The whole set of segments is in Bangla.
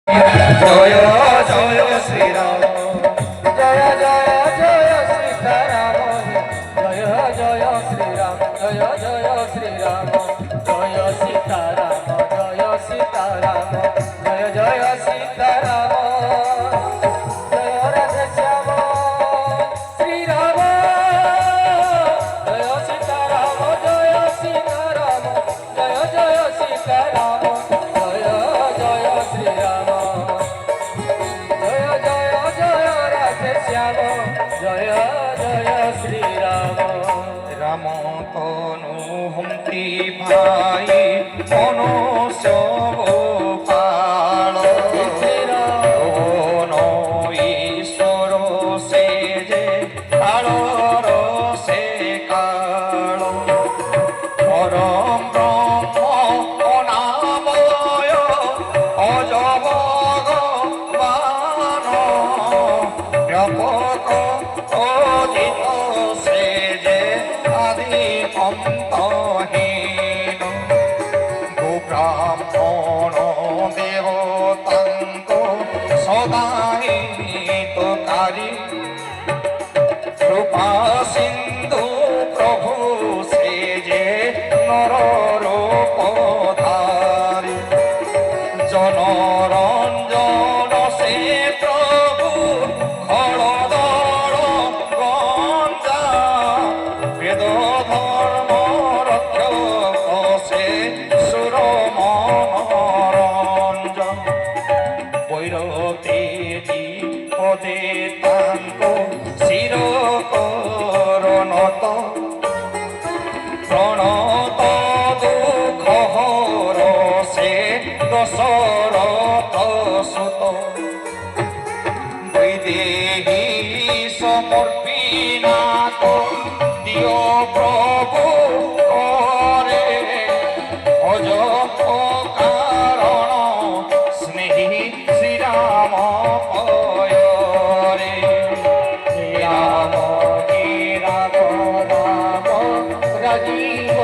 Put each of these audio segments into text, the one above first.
জয় জয় শ্রীরাম জয় জয় জয় সীতারাম জয় জয় শ্রীরাম জয় জয় শ্রীরাম জয় সীতারাম জয় সীতারাম জয় জয় সীতারাম জয় রাধে শ্যাম শ্রীরাম জয় সীতারাম জয় সীতারাম জয় জয় সীতারাম জয় জয় শ্রীরাম জয় জয় শ্রীরাম রাম তনু হন্তি ভাই মনুষ্য গোপাল ভুবন ঈশ্বর সে যে কালর সে কাল পরম ব্রহ্ম অনাময় অজব ব্যাপক অজিত সে যে আদি অন্তহীন গোব্রাহ্মণ দেবতাঙ্ক সদাহিতকারী কৃপা সিন্ধু প্রভু সে যে নররূপধারী জনরঞ্জন সে প্রভু খড়দড় গঞ্জা বেদ ধর্ম রক্ষক সে সুর মনোরঞ্জন বৈরতেজি পদে তাঙ্ক শির করণত প্রণত দুঃখ হর সে দশরথ সুত বৈদেহী সমর্পিনাথ দিয় প্রভু করে ভজ কারণ স্নেহী শ্রীরাম পয়রে রাম হে রাম রাম রাজীব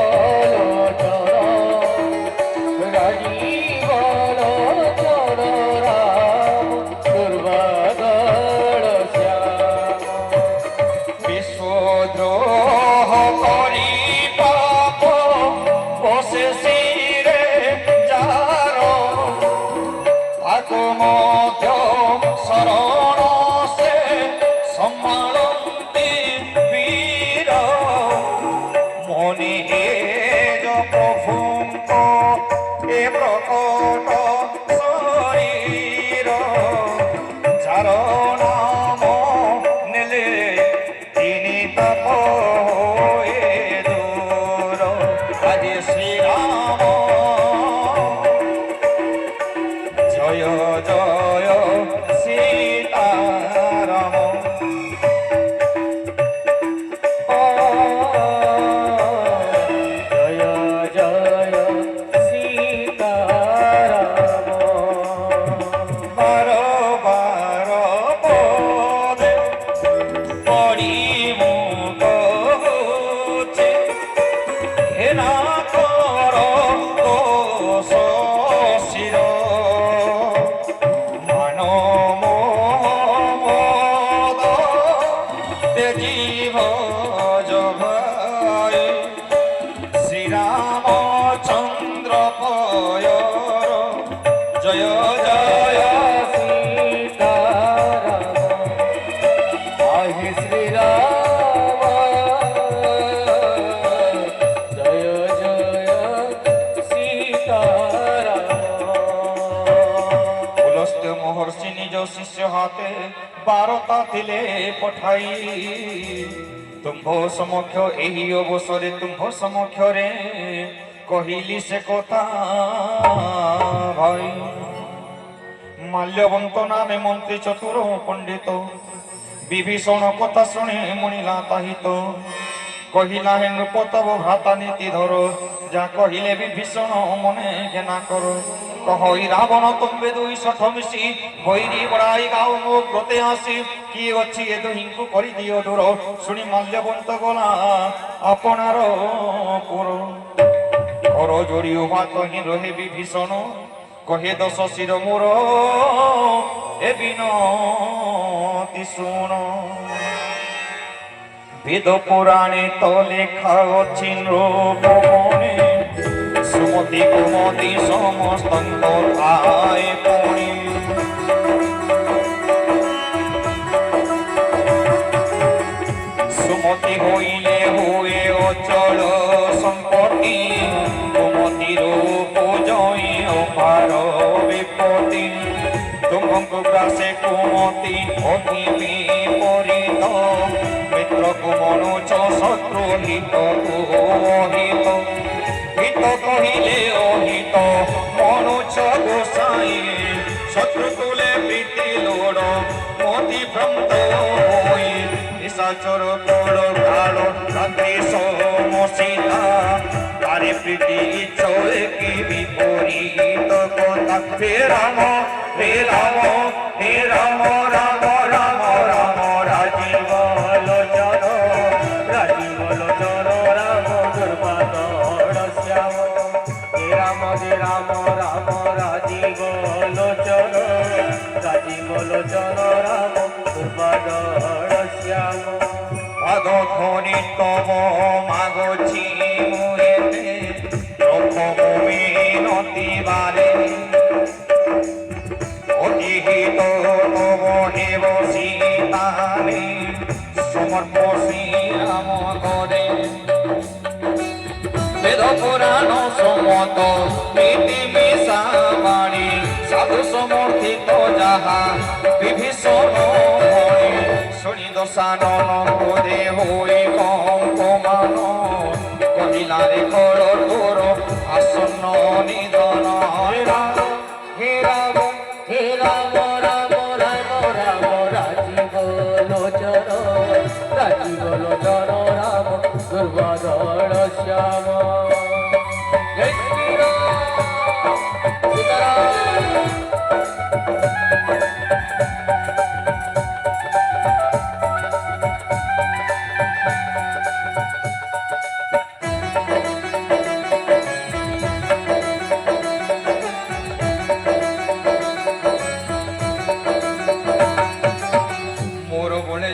লোচন রাজীব লোচন রাম দুর্বাদল শ্যাম বিশ্বদ্রোহ করি পাপ বসে শিরে যার তাকু মধ্য শরণ সে সম্মানন্তি বীর মনি হেজ প্রভুঙ্ক এ প্রকট শরীর যার নাম নেলে তিনি তপ হয়ে দূর আজ শ্রীরাম জয় জয় সীতারাম জয় জয় সীতারাম বার বার পদে পড়ি মুখ হচ্ছে হেনা কর দোষ শির মানব মদ তেজীব জয় শ্রীরামচন্দ্র পয়র জয় জয় সীতারাম আহি শ্রীরাম জয় জয় সীতারাম পুলস্ত মহর্ষি নিজ শিষ্য হাতে বারতা ଥିଲେ পঠাই তুম্ভ সমক্ষ ଏହି অবসরে তুম্ভ সমক্ষরে কহিলি সে কথা ভাই মাল্যবন্ত নামে মন্ত্রী চতুর পণ্ডিত বিভীষণ কথা শুনে মনিলা তাহিত কহিলা হে নৃপ তব ভ্রাতা নীতি ধর যা কহিলে বিভীষণ মনে ঘেনা কর কহই রাবণ তুমি দুই শঠ মিশি বৈরি বড়াই গাও মো ব্রতে আসি কি অছি এ দুহিଙ୍କୁ କରି দিও দূর শুনি মাল্যবন্ত গলা আপনার পুর কর জড়ি উভা কহি রহে বিভীষণ কহে দশ শির মোর মিনতি শুণ বেদ পুরাণে তো লেখা অছি নৃপমণি সুমতি কুমতি সমস্তঙ্ক ঠায় পুণি সুমতি হইলে হুয়ে অচল সম্পত্তি কুমতি রূপ জয় অপার বিপত্তি তুমঙ্কু গ্রাসে কুমতি অতি বিপরীত মিত্র কুমনুচ শত্রু হিত অহিত হিত কহিলে অহিত মনুচ গোসাই শত্রু তুলে প্রীতি লোড় মতি ভ্রান্ত হই নিশাচর তোড় কাল রাত্রি সমসিতা তারে প্রীতি চলে কি বিপরীত কথা হে রাম হে রাম হে রাম রাম রাম রাম রাজীব লোচন রাজীব লোচন রাম দুর্বাদর শ্যাম হে রাম রাম রাজীব লোচন রাম দুর্বাদর শ্যাম পাদ ধরি তব মাগছি মুয়েতে প্রথম মিনতি বারে অতিহিত তব হেব সীতানে সমর্প শ্রীরাম করে বেদ পুরাণ সমত নীতি মিশাবাণী সাধু সমর্থিত যাহা বিভীষণ মণি শুনি দশানন ক্রোধে হই কম্পমান কহিলারে কর তোর আসন্ন নিধন হে রাম হে রাম হে রাম রাম রাম রাম রাজীব লোচন রাম দুর্বাদর শ্যাম জয় শ্রীরাম সীতারাম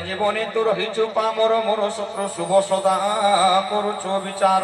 জীবনে তোর হিচু পামর মোর শত্রু শুভ সদা করুছ বিচার